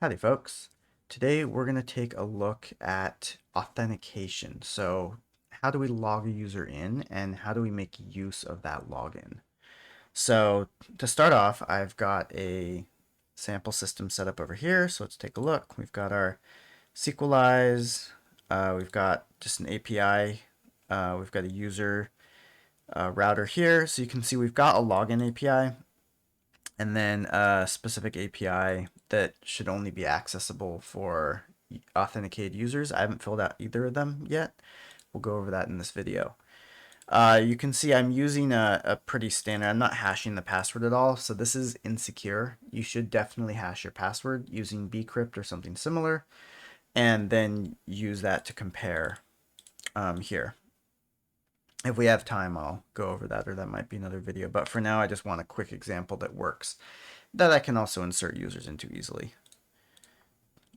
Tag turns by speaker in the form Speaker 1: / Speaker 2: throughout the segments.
Speaker 1: Howdy folks. Today we're going to take a look at authentication. So how do we log a user in and how do we make use of that login? So to start off, I've got a sample system set up over here. So let's take a look. We've got our SQLize. We've got just an API. We've got a user router here. So you can see we've got a login API and then a specific API that should only be accessible for authenticated users. I haven't filled out either of them yet. We'll go over that in this video. You can see I'm using a pretty standard, I'm not hashing the password at all, so this is insecure. You should definitely hash your password using bcrypt or something similar, and then use that to compare here. If we have time, I'll go over that, or that might be another video. But for now, I just want a quick example that works, that I can also insert users into easily.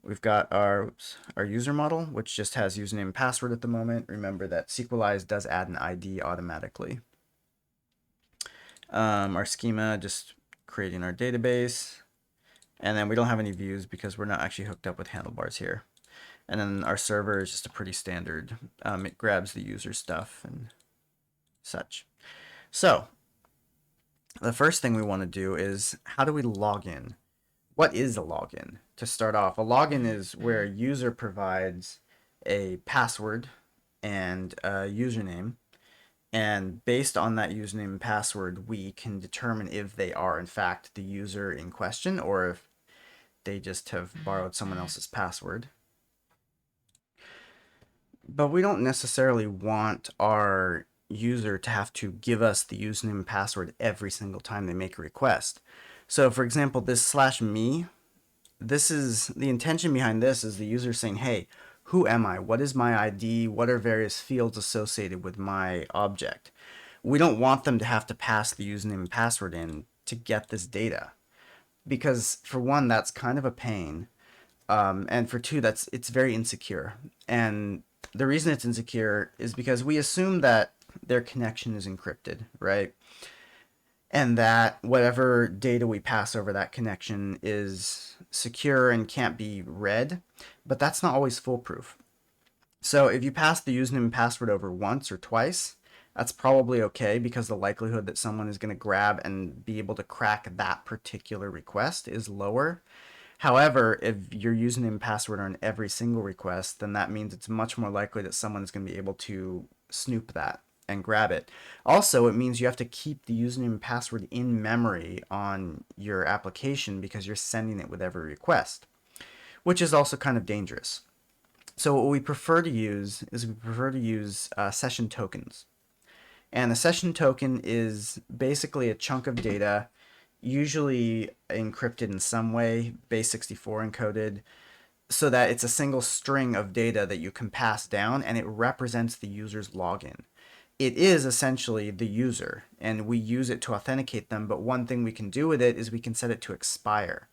Speaker 1: We've got our user model, which just has username and password at the moment. Remember that SQLize does add an ID automatically. Our schema, just creating our database. And then we don't have any views because we're not actually hooked up with handlebars here. And then our server is just a pretty standard. It grabs the user stuff and such. So the first thing we want to do is, how do we log in? What is a login? To start off, a login is where a user provides a password and a username, and based on that username and password, we can determine if they are in fact the user in question or if they just have borrowed someone else's password. But we don't necessarily want our user to have to give us the username and password every single time they make a request. So for example, this /me, this is the intention behind this is the user saying, hey, who am I? What is my ID? What are various fields associated with my object? We don't want them to have to pass the username and password in to get this data, because for one, that's kind of a pain. And for two, it's very insecure. And the reason it's insecure is because we assume that their connection is encrypted, right? And that whatever data we pass over that connection is secure and can't be read, but that's not always foolproof. So if you pass the username and password over once or twice, that's probably okay, because the likelihood that someone is going to grab and be able to crack that particular request is lower. However, if your username and password are in every single request, then that means it's much more likely that someone is going to be able to snoop that and grab it. Also, it means you have to keep the username and password in memory on your application because you're sending it with every request, which is also kind of dangerous. So what we prefer to use is session tokens. And a session token is basically a chunk of data, usually encrypted in some way, base64 encoded, so that it's a single string of data that you can pass down, and it represents the user's login. It is essentially the user, and we use it to authenticate them, but one thing we can do with it is we can set it to expire.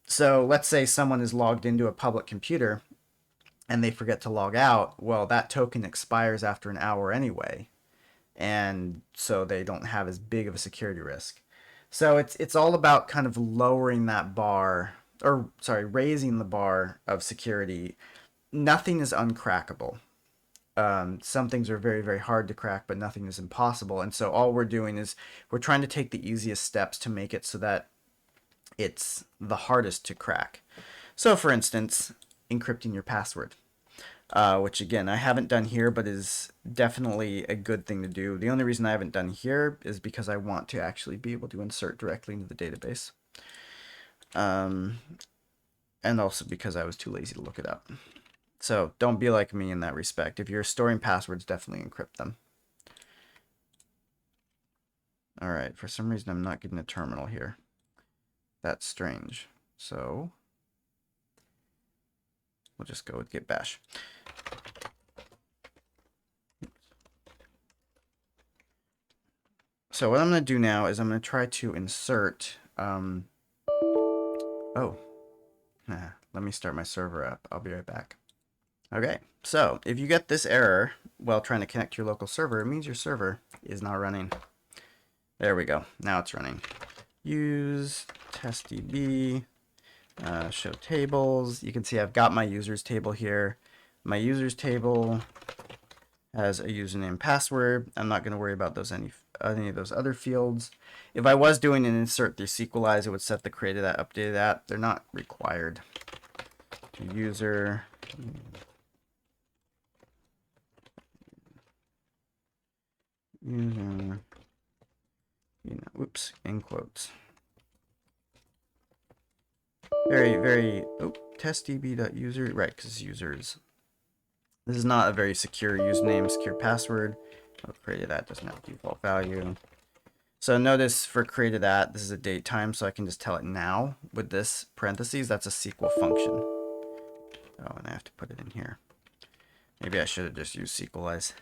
Speaker 1: So let's say someone is logged into a public computer and they forget to log out. Well, that token expires after an hour anyway, and so they don't have as big of a security risk. So it's all about kind of lowering that bar, or sorry, raising the bar of security. Nothing is uncrackable. Some things are very, very hard to crack, but nothing is impossible. And so all we're doing is we're trying to take the easiest steps to make it so that it's the hardest to crack. So for instance, encrypting your password, which again, I haven't done here, but is definitely a good thing to do. The only reason I haven't done here is because I want to actually be able to insert directly into the database. And also because I was too lazy to look it up. So don't be like me in that respect. If you're storing passwords, definitely encrypt them. All right, for some reason I'm not getting a terminal here. That's strange. So we'll just go with git bash. So what I'm going to do now is I'm going to try to insert, let me start my server up. I'll be right back. Okay, so if you get this error while trying to connect to your local server, it means your server is not running. There we go. Now it's running. Use testdb Show tables. You can see I've got my users table here. My users table has a username, password. I'm not going to worry about those any of those other fields. If I was doing an insert through Sequelize, it would set the created at, updated at. They're not required. User. User. Oops, in quotes. testdb.user, right, because users. This is not a very secure username, secure password. Created at doesn't have default value. So notice for created at, this is a date time, so I can just tell it now with this parentheses. That's a SQL function. Oh, and I have to put it in here. Maybe I should have just used Sequelize.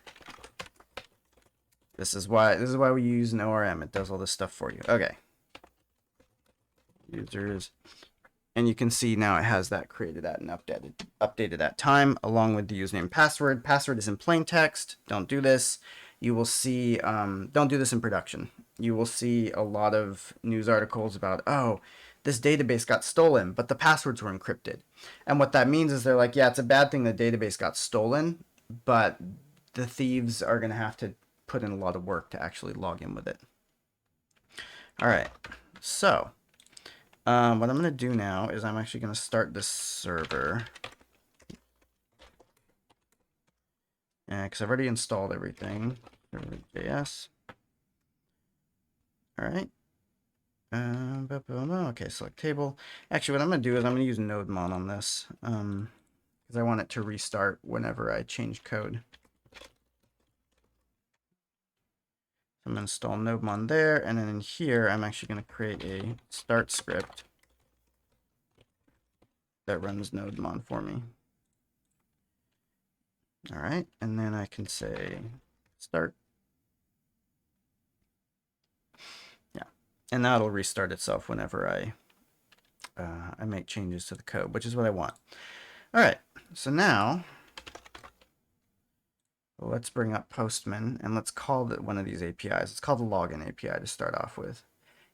Speaker 1: This is why we use an ORM. It does all this stuff for you. Okay. Users. And you can see now it has that created at and updated at time along with the username password. Password is in plain text. Don't do this. You will see, don't do this in production. You will see a lot of news articles about, oh, this database got stolen, but the passwords were encrypted. And what that means is they're like, yeah, it's a bad thing the database got stolen, but the thieves are going to have to put in a lot of work to actually log in with it. All right, so what I'm going to do now is I'm actually going to start this server. Because I've already installed everything. JS. All right. Okay, select table. Actually, what I'm going to do is I'm going to use nodemon on this because I want it to restart whenever I change code. I'm going to install nodemon there, and then in here, I'm actually going to create a start script that runs nodemon for me. All right, and then I can say start. Yeah, and that'll restart itself whenever I make changes to the code, which is what I want. All right, so now let's bring up Postman and let's call one of these APIs. Let's call the login API to start off with.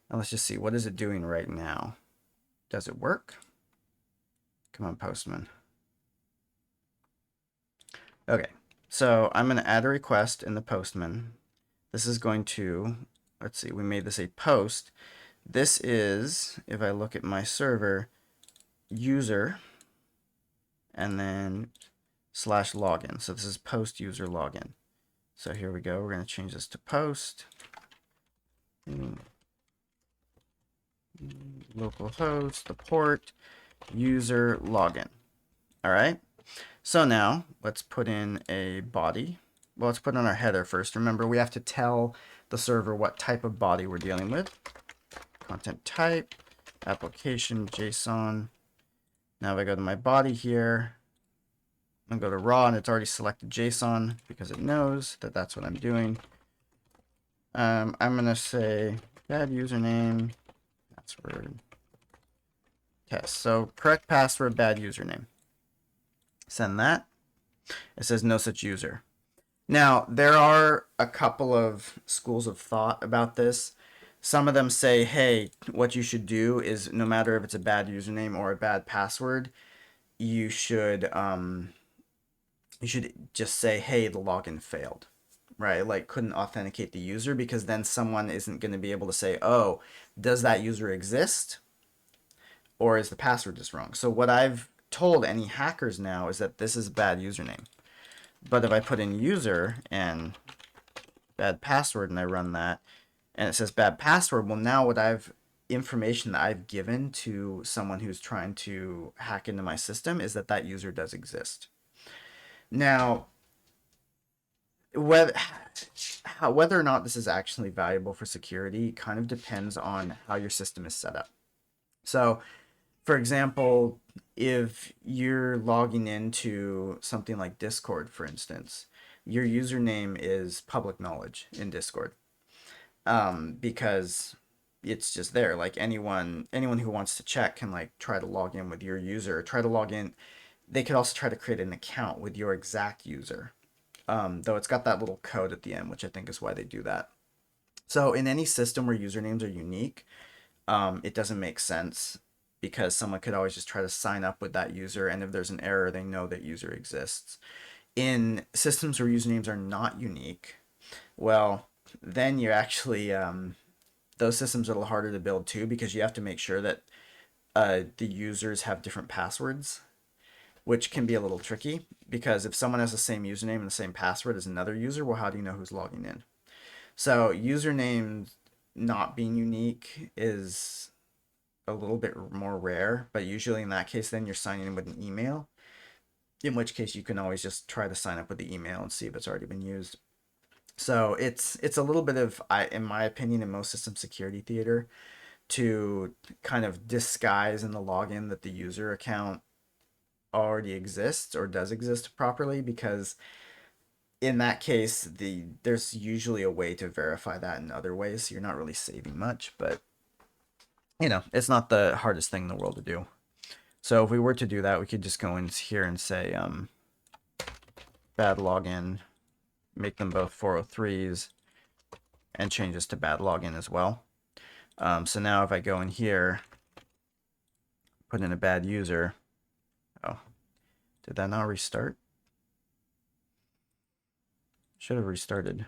Speaker 1: And let's just see, what is it doing right now? Does it work? Come on, Postman. Okay, so I'm going to add a request in the Postman. This is going to, let's see, we made this a post. This is, if I look at my server, user, and then /login. So this is post user login. So here we go. We're going to change this to post. Localhost, the port, user login. All right. So now let's put in a body. Well, let's put in our header first. Remember, we have to tell the server what type of body we're dealing with. Content type, application, JSON. Now if I go to my body here, I'm going to go to raw, and it's already selected JSON because it knows that that's what I'm doing. I'm going to say bad username, password, test. So correct password, bad username. Send that. It says no such user. Now, there are a couple of schools of thought about this. Some of them say, hey, what you should do is no matter if it's a bad username or a bad password, you should just say, hey, the login failed, right? Like couldn't authenticate the user, because then someone isn't going to be able to say, oh, does that user exist? Or is the password just wrong? So what I've told any hackers now is that this is a bad username. But if I put in user and bad password and I run that and it says bad password, well, now what information that I've given to someone who's trying to hack into my system is that that user does exist. Now, whether or not this is actually valuable for security kind of depends on how your system is set up. So, for example, if you're logging into something like Discord, for instance, your username is public knowledge in Discord, because it's just there. Like anyone who wants to check can like try to log in with your user, try to log in. They could also try to create an account with your exact user, though it's got that little code at the end, which I think is why they do that. So in any system where usernames are unique, it doesn't make sense because someone could always just try to sign up with that user, and if there's an error, they know that user exists. In systems where usernames are not unique, well, then you actually those systems are a little harder to build too, because you have to make sure that the users have different passwords, which can be a little tricky, because if someone has the same username and the same password as another user, well, how do you know who's logging in? So usernames not being unique is a little bit more rare, but usually in that case, then you're signing in with an email, in which case you can always just try to sign up with the email and see if it's already been used. So it's a little bit of, in my opinion, in most system security theater, to kind of disguise in the login that the user account already exists or does exist properly, because in that case there's usually a way to verify that in other ways, so you're not really saving much, but it's not the hardest thing in the world to do. So if we were to do that, we could just go in here and say bad login, make them both 403s, and change this to bad login as well. So now if I go in here, put in a bad user, oh, did that not restart? Should have restarted.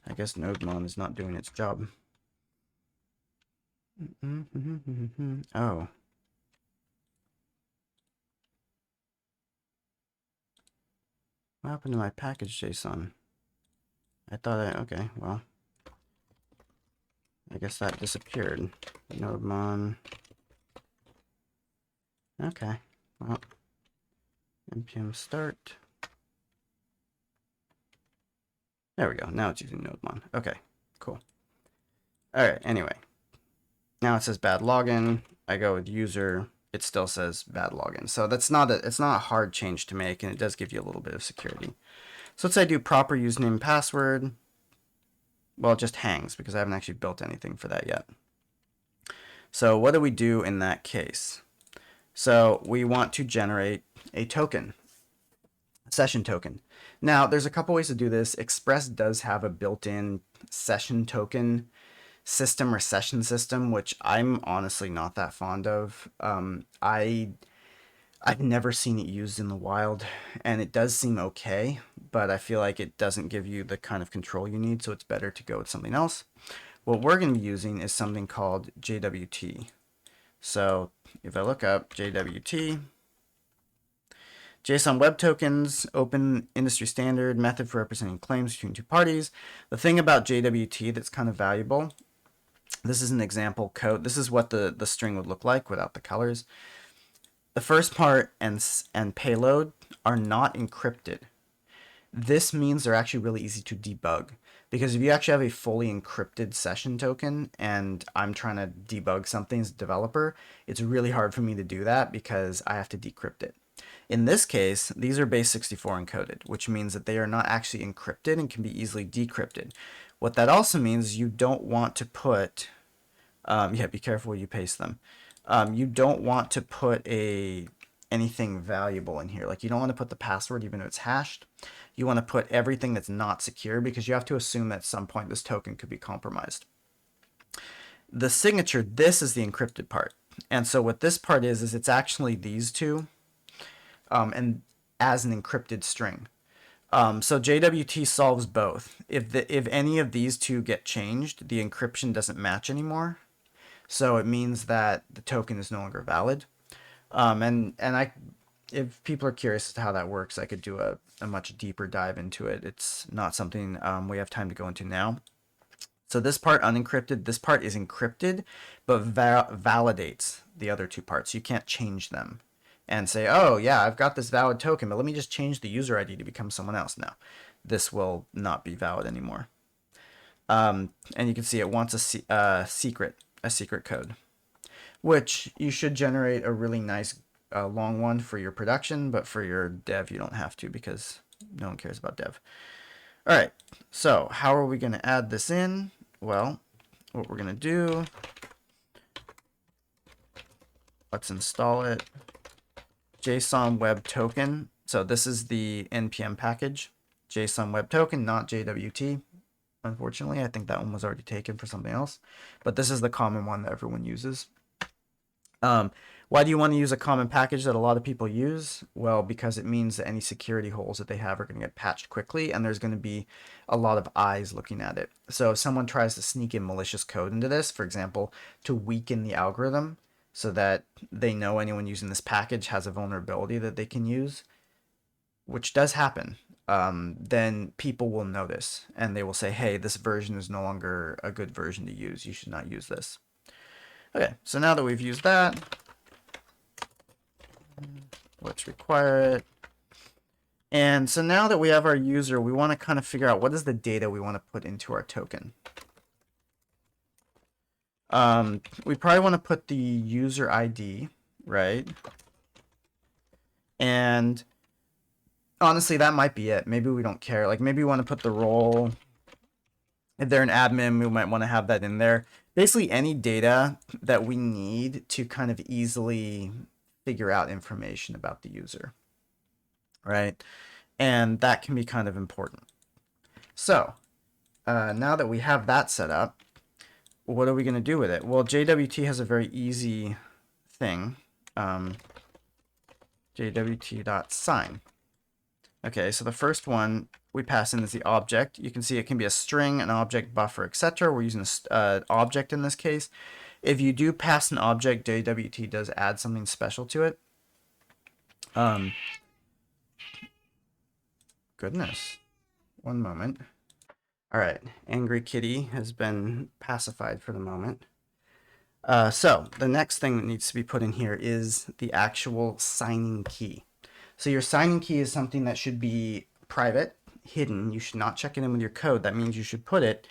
Speaker 1: I guess NodeMon is not doing its job. Oh. What happened to my package JSON? I thought okay, well, I guess that disappeared. NodeMon. Okay, well, npm start. There we go. Now it's using NodeMon. Okay, cool. All right, anyway. Now it says bad login. I go with user. It still says bad login. So it's not a hard change to make, and it does give you a little bit of security. So let's say I do proper username and password. Well, it just hangs because I haven't actually built anything for that yet. So what do we do in that case? So we want to generate a token, a session token. Now, there's a couple ways to do this. Express does have a built-in session token system or session system, which I'm honestly not that fond of. I've never seen it used in the wild, and it does seem okay, but I feel like it doesn't give you the kind of control you need, so it's better to go with something else. What we're going to be using is something called JWT. So if I look up JWT, JSON Web Tokens, open industry standard, method for representing claims between two parties. The thing about JWT that's kind of valuable, this is an example code. This is what the string would look like without the colors. The first part and payload are not encrypted. This means they're actually really easy to debug, because if you actually have a fully encrypted session token and I'm trying to debug something as a developer, it's really hard for me to do that because I have to decrypt it. In this case, these are base 64 encoded, which means that they are not actually encrypted and can be easily decrypted. What that also means, you don't want to put, be careful where you paste them. You don't want to put anything valuable in here. Like, you don't want to put the password even though it's hashed. You want to put everything that's not secure, because you have to assume that at some point this token could be compromised. The signature, this is the encrypted part. And so what this part is it's actually these two, and as an encrypted string. So JWT solves both. If any of these two get changed, the encryption doesn't match anymore. So it means that the token is no longer valid. If people are curious as to how that works, I could do a much deeper dive into it. It's not something we have time to go into now. So this part unencrypted, this part is encrypted, but validates the other two parts. You can't change them and say, oh yeah, I've got this valid token, but let me just change the user ID to become someone else. No, this will not be valid anymore. And you can see it wants a secret code, which you should generate a really nice long one for your production, but for your dev you don't have to, because no one cares about dev. All right, so how are we going to add this in? Well, what we're going to do, let's install it. JSON Web Token. So this is the npm package, JSON Web Token, not JWT. unfortunately. I think that one was already taken for something else, but this is the common one that everyone uses. Why do you want to use a common package that a lot of people use? Well, because it means that any security holes that they have are going to get patched quickly, and there's going to be a lot of eyes looking at it. So if someone tries to sneak in malicious code into this, for example, to weaken the algorithm so that they know anyone using this package has a vulnerability that they can use, which does happen, then people will notice and they will say, hey, this version is no longer a good version to use. You should not use this. Okay, so now that we've used that, let's require it. And so now that we have our user, we want to kind of figure out what is the data we want to put into our token. We probably want to put the user ID, right? And honestly, that might be it. Maybe we don't care. Like maybe we want to put the role. If they're an admin, we might want to have that in there. Basically, any data that we need to kind of easily figure out information about the user, right? And that can be kind of important. So now that we have that set up, what are we going to do with it? Well, JWT has a very easy thing. JWT.sign. Okay, so the first one we pass in is the object. You can see it can be a string, an object, buffer, etc. We're using an object in this case. If you do pass an object, JWT does add something special to it. Goodness. One moment. All right, Angry Kitty has been pacified for the moment. So the next thing that needs to be put in here is the actual signing key. So your signing key is something that should be private, hidden. You should not check it in with your code. That means you should put it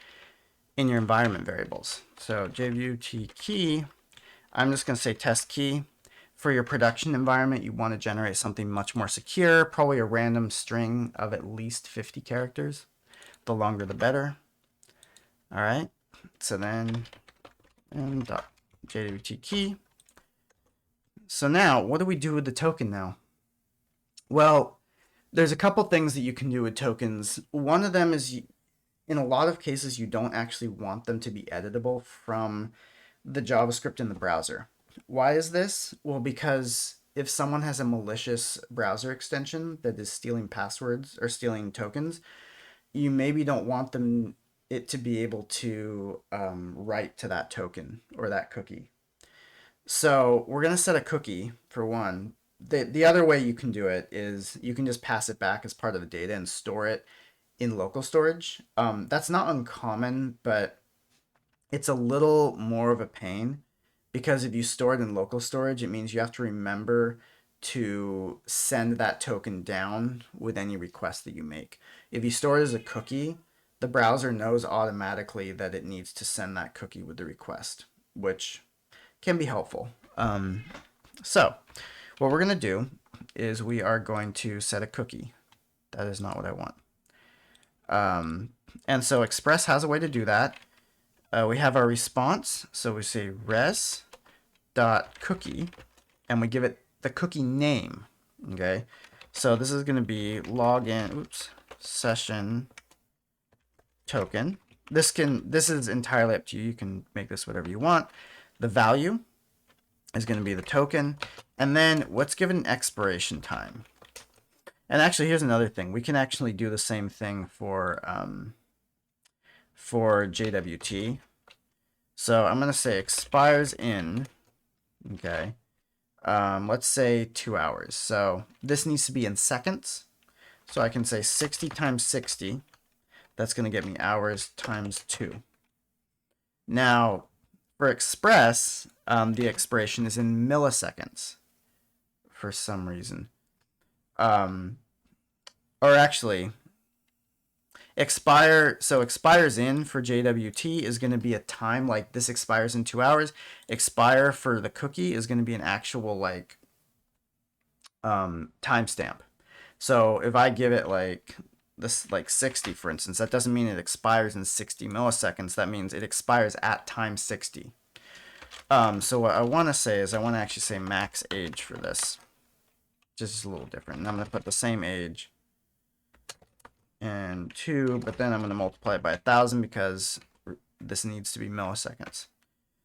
Speaker 1: in your environment variables. So JWT key, I'm just going to say test key. For your production environment, you want to generate something much more secure, probably a random string of at least 50 characters. The longer the better. All right, so then JWT key. So now, what do we do with the token now? Well, there's a couple things that you can do with tokens. One of them is, in a lot of cases, you don't actually want them to be editable from the JavaScript in the browser. Why is this? Well, because if someone has a malicious browser extension that is stealing passwords or stealing tokens, you maybe don't want it to be able to write to that token or that cookie. So we're going to set a cookie for one. The other way you can do it is you can just pass it back as part of the data and store it in local storage. That's not uncommon, but it's a little more of a pain because if you store it in local storage, it means you have to remember to send that token down with any request that you make. If you store it as a cookie, the browser knows automatically that it needs to send that cookie with the request, which can be helpful. So what we're going to do is we are going to set a cookie. That is not what I want. And so Express has a way to do that. We have our response. So we say res.cookie, and we give it the cookie name. Okay. So this is going to be login, session token. This is entirely up to you. You can make this whatever you want. The value is going to be the token, and then what's given expiration time. And actually, here's another thing. We can actually do the same thing for JWT. So I'm going to say expires in, okay, let's say 2 hours. So this needs to be in seconds. So I can say 60 times 60. That's going to get me hours times 2. Now, for Express, the expiration is in milliseconds for some reason. Or actually, expires in for JWT is going to be a time, like this expires in 2 hours. Expire for the cookie is going to be an actual like timestamp. So if I give it like this, like 60, for instance, that doesn't mean it expires in 60 milliseconds. That means it expires at time 60. So what I want to say is I want to actually say max age for this. Just a little different. And I'm going to put the same age and 2, but then I'm going to multiply it by 1,000 because this needs to be milliseconds.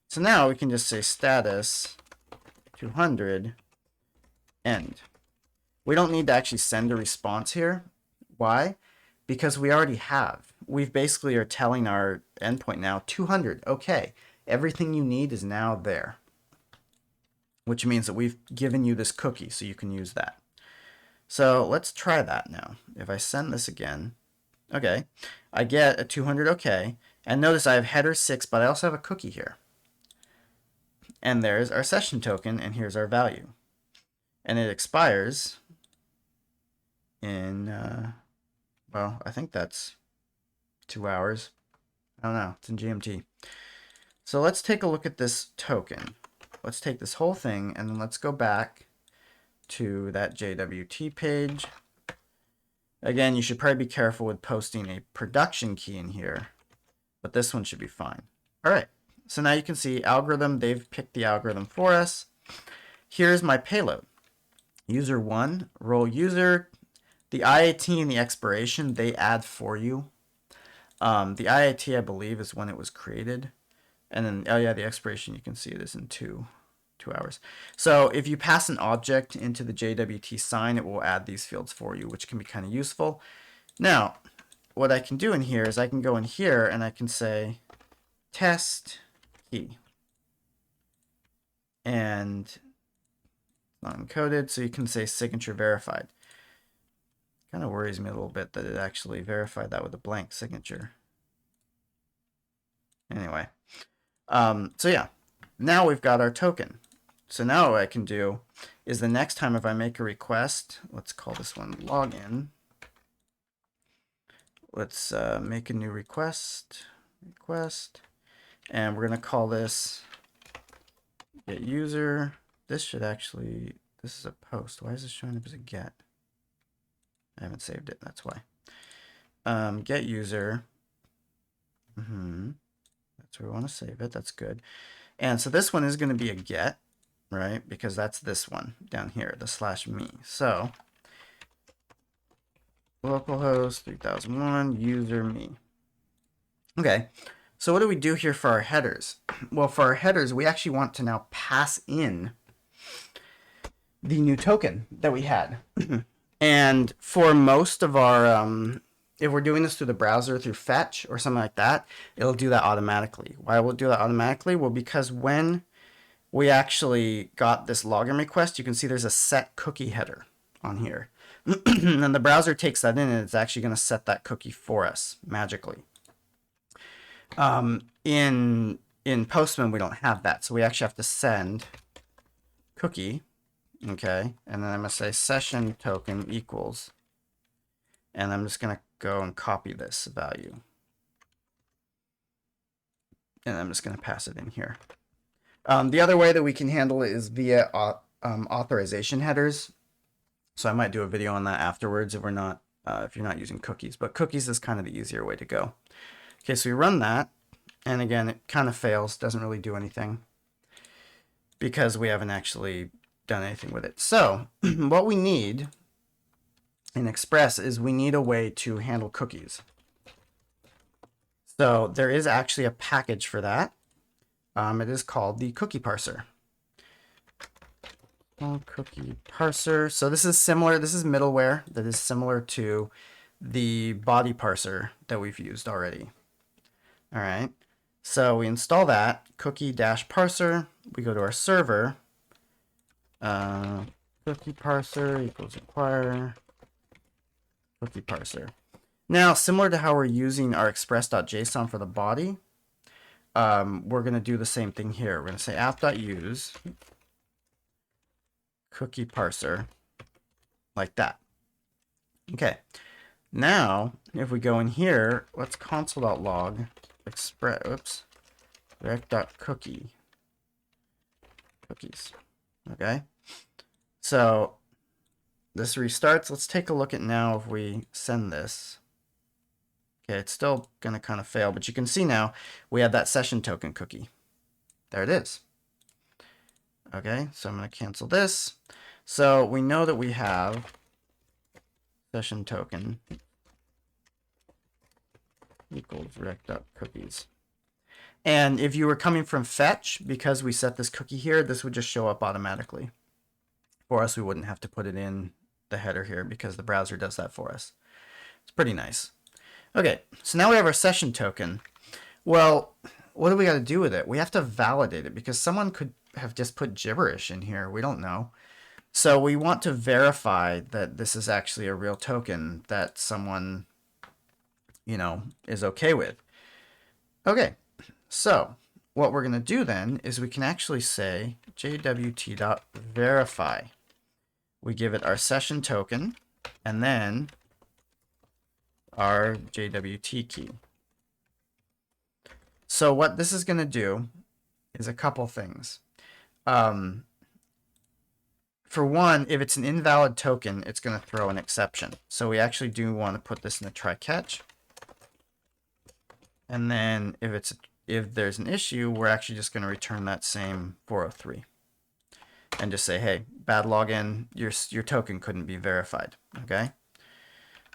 Speaker 1: So now we can just say status 200 end. We don't need to actually send a response here. Why? Because we already have. We've basically are telling our endpoint now 200. Okay, everything you need is now there, which means that we've given you this cookie so you can use that. So let's try that now. If I send this again, okay, I get a 200 okay, and notice I have header 6, but I also have a cookie here. And there's our session token, and here's our value. And it expires in, well, I think that's 2 hours. I don't know, it's in GMT. So let's take a look at this token. Let's take this whole thing, and then let's go back to that JWT page. Again, you should probably be careful with posting a production key in here, but this one should be fine. All right, so now you can see algorithm, they've picked the algorithm for us. Here's my payload. User 1, role user, the IAT and the expiration, they add for you. The IAT, I believe, is when it was created. And then, oh yeah, the expiration, you can see it is in 2 hours. So if you pass an object into the JWT sign, it will add these fields for you, which can be kind of useful. Now, what I can do in here is I can go in here and I can say test key. And not encoded, so you can say signature verified. Kind of worries me a little bit that it actually verified that with a blank signature. Anyway, so yeah, now we've got our token. So now what I can do is the next time if I make a request, let's call this one login. Let's make a new request, and we're going to call this get user. This should actually, this is a post. Why is this showing up as a get? I haven't saved it, that's why. Get user. That's where we want to save it, that's good. And so this one is going to be a get, right? Because that's this one down here, the /me. So localhost 3001 user me. Okay, so what do we do here for our headers? Well, for our headers, we actually want to now pass in the new token that we had. And for most of our, if we're doing this through the browser, through fetch or something like that, it'll do that automatically. Why will it do that automatically? Well, because when we actually got this login request, you can see there's a set cookie header on here. And the browser takes that in and it's actually going to set that cookie for us magically. In Postman, we don't have that. So we actually have to send cookie. Okay. And then I'm going to say session token equals. And I'm just going to go and copy this value. And I'm just going to pass it in here. The other way that we can handle it is via authorization headers. So I might do a video on that afterwards if we're not, if you're not using cookies. But cookies is kind of the easier way to go. Okay, so we run that, and again, it kind of fails, doesn't really do anything because we haven't actually done anything with it. So what we need in Express is we need a way to handle cookies. So there is actually a package for that. It is called the cookie parser. Cookie parser. So this is similar. This is middleware that is similar to the body parser that we've used already. All right. So we install that cookie-parser. We go to our server. Cookie parser equals require cookie parser. Now, similar to how we're using our express.json for the body, we're going to do the same thing here. We're going to say app.use cookie parser like that. Okay. Now, if we go in here, let's console.log express, direct.cookie cookies. Okay. So this restarts. Let's take a look at now if we send this. Okay, it's still going to kind of fail, but you can see now we have that session token cookie. There it is. Okay, so I'm going to cancel this. So we know that we have session token equals rec.cookies. And if you were coming from fetch, because we set this cookie here, this would just show up automatically. For us, we wouldn't have to put it in the header here because the browser does that for us. It's pretty nice. Okay, so now we have our session token. Well, what do we got to do with it? We have to validate it because someone could have just put gibberish in here. We don't know. So we want to verify that this is actually a real token that someone, you know, is okay with. Okay, so what we're going to do then is we can actually say JWT.verify. We give it our session token and then our JWT key. So what this is going to do is a couple things. For one, if it's an invalid token, it's going to throw an exception. So we actually do want to put this in a try catch. And then if there's an issue, we're actually just going to return that same 403 and just say, hey, bad login, your token couldn't be verified. Okay.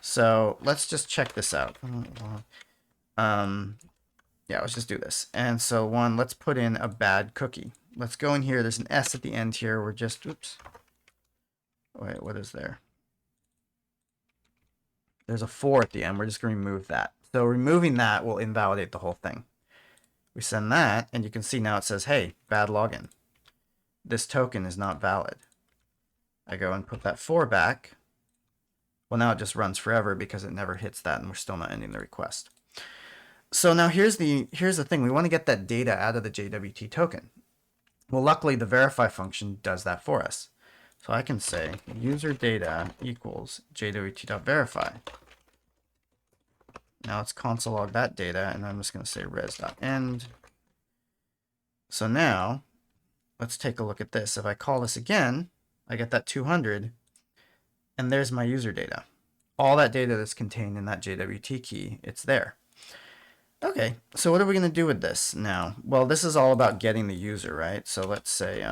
Speaker 1: So let's just check this out. Yeah, let's just do this. And so let's put in a bad cookie. Let's go in here. There's an S at the end here. We're just, oops. Wait, what is there? There's a 4 at the end. We're just going to remove that. So removing that will invalidate the whole thing. We send that, and you can see now it says, hey, bad login. This token is not valid. I go and put that 4 back. Well, now it just runs forever because it never hits that, and we're still not ending the request. So now here's the thing. We want to get that data out of the JWT token. Well, luckily, the verify function does that for us. So I can say user data equals JWT.verify. Now let's console log that data, and I'm just going to say res.end. So now let's take a look at this. If I call this again, I get that 200, and there's my user data. All that data that's contained in that JWT key, it's there. Okay, so what are we going to do with this now? Well, this is all about getting the user, right? So let's say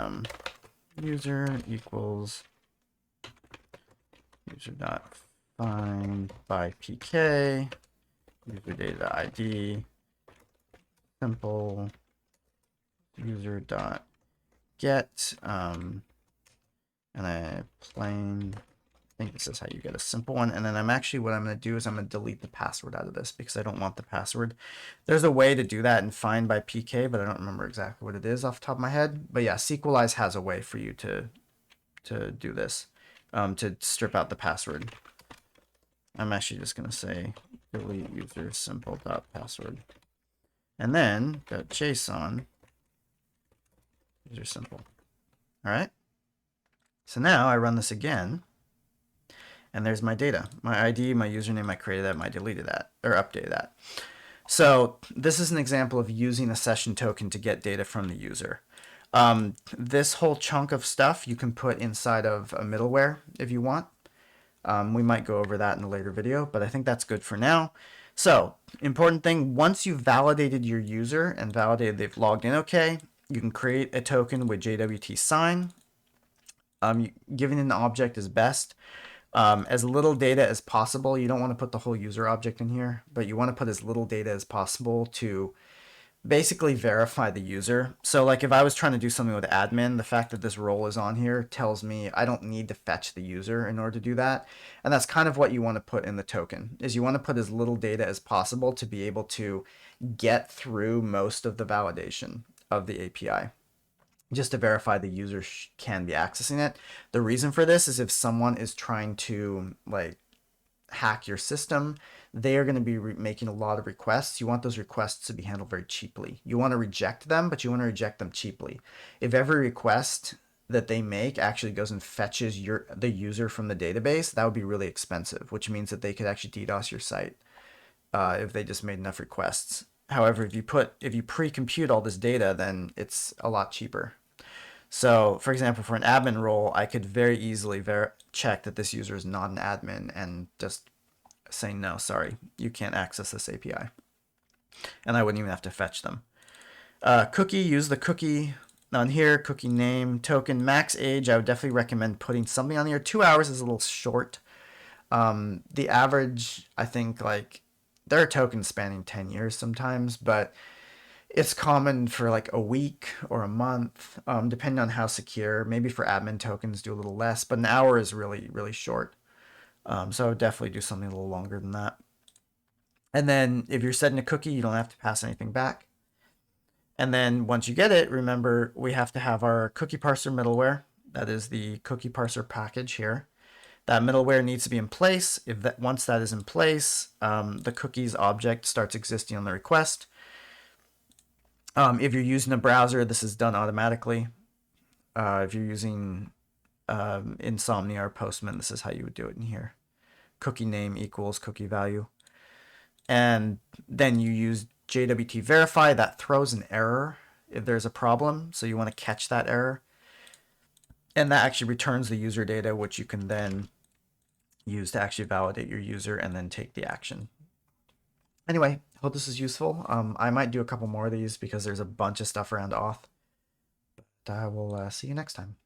Speaker 1: user equals user.find by PK, user data ID, simple user.get, and a plain. I think this is how you get a simple one. And then what I'm going to do is I'm going to delete the password out of this because I don't want the password. There's a way to do that in find by PK, but I don't remember exactly what it is off the top of my head. But yeah, Sequelize has a way for you to do this, to strip out the password. I'm actually just going to say delete user simple.password. And then .json user simple. All right. So now I run this again. And there's my data, my ID, my username, I created that, I deleted that, or updated that. So this is an example of using a session token to get data from the user. This whole chunk of stuff you can put inside of a middleware if you want. We might go over that in a later video, but I think that's good for now. So important thing, once you've validated your user and validated they've logged in okay, you can create a token with JWT sign. Giving an object is best. As little data as possible. You don't want to put the whole user object in here, but you want to put as little data as possible to basically verify the user. So like if I was trying to do something with admin, the fact that this role is on here tells me I don't need to fetch the user in order to do that. And that's kind of what you want to put in the token, is you want to put as little data as possible to be able to get through most of the validation of the API, just to verify the user can be accessing it. The reason for this is if someone is trying to like hack your system, they are going to be making a lot of requests. You want those requests to be handled very cheaply. You want to reject them, but you want to reject them cheaply. If every request that they make actually goes and fetches the user from the database, that would be really expensive, which means that they could actually DDoS your site if they just made enough requests. However, if you pre-compute all this data, then it's a lot cheaper. So, for example, for an admin role, I could very easily check that this user is not an admin and just say, no, sorry, you can't access this API. And I wouldn't even have to fetch them. Cookie, use the cookie on here, cookie name, token, max age. I would definitely recommend putting something on here. 2 hours is a little short. The average, I think, like there are tokens spanning 10 years sometimes, but it's common for like a week or a month, depending on how secure. Maybe for admin tokens, do a little less, but an hour is really, really short. So I would definitely do something a little longer than that. And then if you're setting a cookie, you don't have to pass anything back. And then once you get it, remember we have to have our cookie parser middleware. That is the cookie parser package here. That middleware needs to be in place. Once that is in place, the cookies object starts existing on the request. If you're using a browser, this is done automatically. If you're using Insomnia or Postman, this is how you would do it in here. Cookie name equals cookie value. And then you use JWT verify. That throws an error if there's a problem. So you want to catch that error. And that actually returns the user data, which you can then use to actually validate your user and then take the action. Anyway, hope this is useful. I might do a couple more of these because there's a bunch of stuff around Auth. But I will see you next time.